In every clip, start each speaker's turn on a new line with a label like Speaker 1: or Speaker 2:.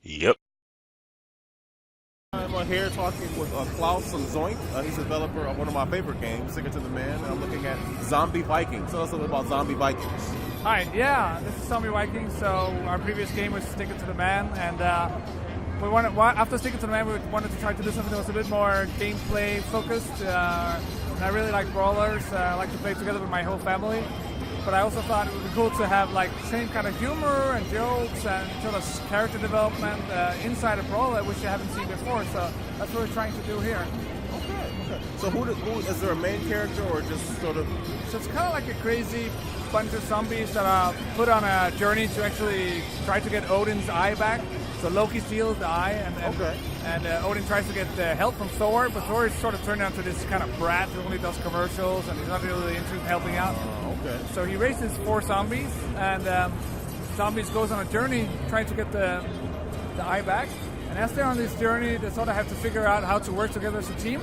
Speaker 1: Yep.
Speaker 2: I'm here talking with Klaus from Zoink. He's a developer of one of my favorite games, Stick It to the Man. And I'm looking at Zombie Vikings. Tell us a little about Zombie Vikings.
Speaker 3: Hi, yeah, this is Zombie Vikings. So our previous game was Stick It to the Man, and after Stick It to the Man, we wanted to try to do something that was a bit more gameplay focused. And I really like brawlers. I like to play together with my whole family. But I also thought it would be cool to have like same kind of humor and jokes and sort of character development inside a brawler, which you haven't seen before. So that's what we're trying to do here.
Speaker 2: Okay. So who is there a main character or just sort of?
Speaker 3: So it's kind of like a crazy bunch of zombies that are put on a journey to actually try to get Odin's eye back. So Loki steals the eye, and Odin tries to get help from Thor, but Thor is sort of turned into this kind of brat who only does commercials, and he's not really into helping out.
Speaker 2: Okay.
Speaker 3: So he raises 4 zombies, and zombies goes on a journey trying to get the eye back. And as they're on this journey, they sort of have to figure out how to work together as a team.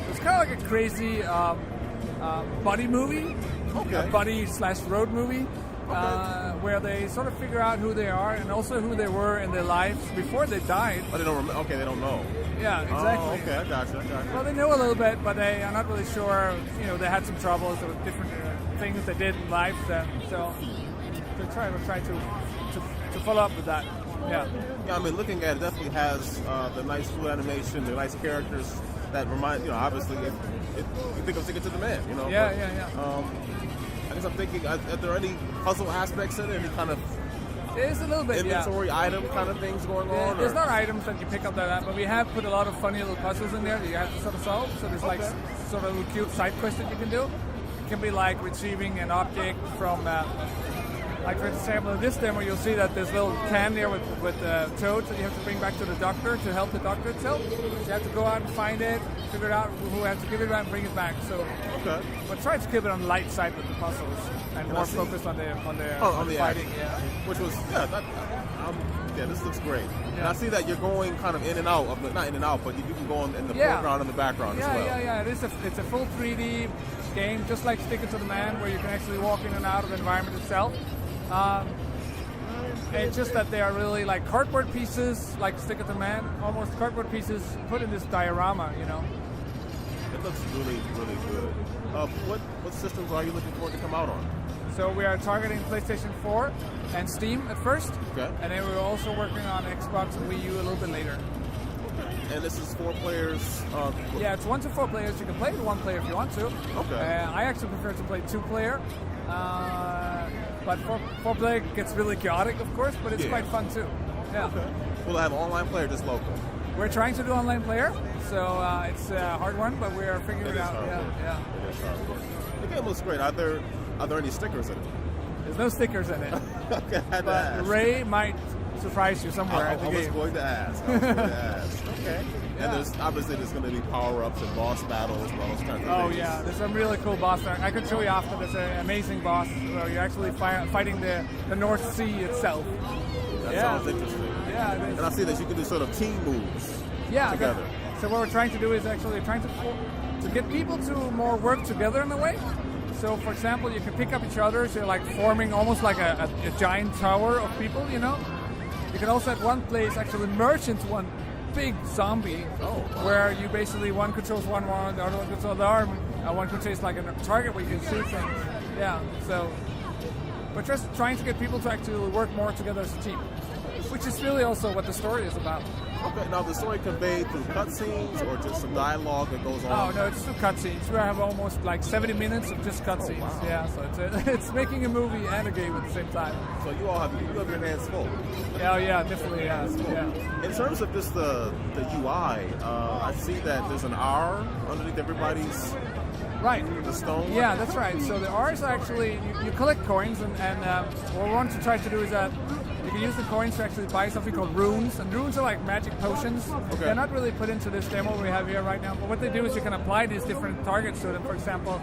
Speaker 3: It's kind of like a crazy buddy movie, a buddy/road movie. Where they sort of figure out who they are and also who they were in their lives before they died.
Speaker 2: Oh, they don't remember. Okay, they don't know.
Speaker 3: Yeah, exactly.
Speaker 2: Oh, okay, I gotcha.
Speaker 3: Well, they know a little bit, but they are not really sure. You know, they had some troubles. There were different things they did in life. So they try to follow up with that. Yeah.
Speaker 2: Yeah, I mean, looking at it, definitely has the nice fluid animation, the nice characters that remind, obviously, you think of Stick It to the Man,
Speaker 3: Yeah.
Speaker 2: I guess I'm thinking, are there any puzzle aspects in it? Any kind of
Speaker 3: there's a little bit,
Speaker 2: inventory item kind of things going on?
Speaker 3: There's not items that you pick up that, but we have put a lot of funny little puzzles in there that you have to sort of solve. So there's like sort of a little cute side quest that you can do. It can be like retrieving an object from, like for example, in this demo, you'll see that there's a little can there with toads that you have to bring back to the doctor to help the doctor itself. So you have to go out and find it, figure out who has to give it back and bring it back. So, but try to keep it on the light side with the puzzles and more focused on the fighting. Yeah.
Speaker 2: Which was this looks great. Yeah. And I see that you're going kind of in and out of not in and out, but you can go in the foreground and the background as well.
Speaker 3: Yeah. It's a full 3D game, just like Stick It to the Man, where you can actually walk in and out of the environment itself. It's just that they are really like cardboard pieces, like Stick It to the Man, almost cardboard pieces put in this diorama,
Speaker 2: It looks really, really good. What systems are you looking for to come out on?
Speaker 3: So we are targeting PlayStation 4 and Steam at first, and then we're also working on Xbox and Wii U a little bit later.
Speaker 2: And this is 4 players?
Speaker 3: Yeah, it's 1 to 4 players. You can play with 1 player if you want to.
Speaker 2: Okay.
Speaker 3: I actually prefer to play 2 player. But 4 player gets really chaotic, of course, but it's quite fun too. Yeah.
Speaker 2: Okay. Will I have online player or just local?
Speaker 3: We're trying to do online player, so it's a hard one, but we're figuring it out. Yeah.
Speaker 2: It is hard. The game looks great. Are there any stickers in it?
Speaker 3: There's no stickers in it.
Speaker 2: Okay, I had to
Speaker 3: ask. Ray might surprise you somewhere at the game.
Speaker 2: I was going to ask. Okay. And there's going to be power-ups and boss battles and all those kinds of things.
Speaker 3: Oh yeah, there's some really cool boss there. I could show you after. There's an amazing boss where you're actually fighting the North Sea itself.
Speaker 2: That sounds interesting.
Speaker 3: Yeah,
Speaker 2: and I see that you can do sort of team moves together.
Speaker 3: So what we're trying to do is actually trying to get people to more work together in a way. So for example, you can pick up each other, so you're like forming almost like a giant tower of people, You can also at one place actually merge into one big zombie, where you basically one controls one, the other one controls the arm, and one controls like a target where you can shoot things. Yeah, so we're just trying to get people to actually work more together as a team, which is really also what the story is about.
Speaker 2: Okay, now the story conveyed through cutscenes or just some dialogue that goes on?
Speaker 3: Oh no, it's through cutscenes. We have almost like 70 minutes of just cutscenes.
Speaker 2: Oh, wow.
Speaker 3: Yeah, so it's making a movie and a game at the same time.
Speaker 2: So you have your hands full.
Speaker 3: Yeah, definitely. Yeah.
Speaker 2: In terms of just the UI, I see that there's an R underneath everybody's.
Speaker 3: Right.
Speaker 2: The stone?
Speaker 3: Yeah, that's right. So the R's actually, you collect coins, and what we want to try to do is that you can use the coins to actually buy something called runes, and runes are like magic potions. Okay. They're not really put into this demo we have here right now, but what they do is you can apply these different targets to them. For example,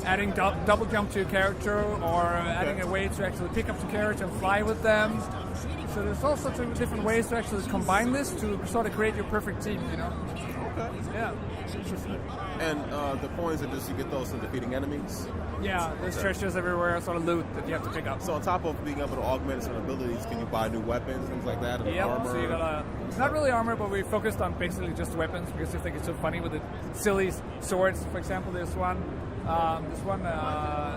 Speaker 3: adding double jump to your character, or adding a way to actually pick up the character and fly with them. So there's all sorts of different ways to actually combine this to sort of create your perfect team,
Speaker 2: Okay.
Speaker 3: Yeah.
Speaker 2: And the coins are just, you get those from defeating enemies?
Speaker 3: Yeah, there's treasures everywhere, sort of loot that you have to pick up.
Speaker 2: So on top of being able to augment certain abilities, can you buy new weapons, things like that, and armor?
Speaker 3: So you gotta, not really armor, but we focused on basically just weapons because we think it's so funny with the silly swords. For example, there's one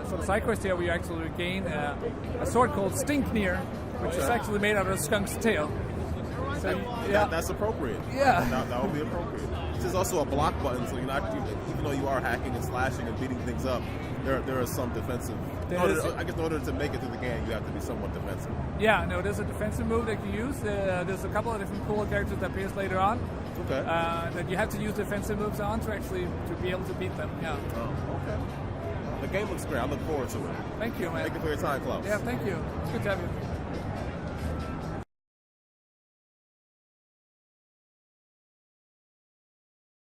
Speaker 3: sort of side quest here where you actually gain a sword called Stinkneer, which is actually made out of a skunk's tail. So,
Speaker 2: that's appropriate.
Speaker 3: Yeah.
Speaker 2: That would be appropriate. There's also a block button, so you're not, even though you are hacking and slashing and beating things up, there is some defensive. I guess in order to make it through the game, you have to be somewhat defensive.
Speaker 3: Yeah, no, there's a defensive move that you use. There's a couple of different cool characters that appears later on.
Speaker 2: Okay.
Speaker 3: That you have to use defensive moves on to be able to beat them. Yeah.
Speaker 2: Oh, okay. The game looks great. I look forward to it.
Speaker 3: Thank you, man.
Speaker 2: Thank you for your time, Klaus.
Speaker 3: Yeah, thank you. It's good to have you.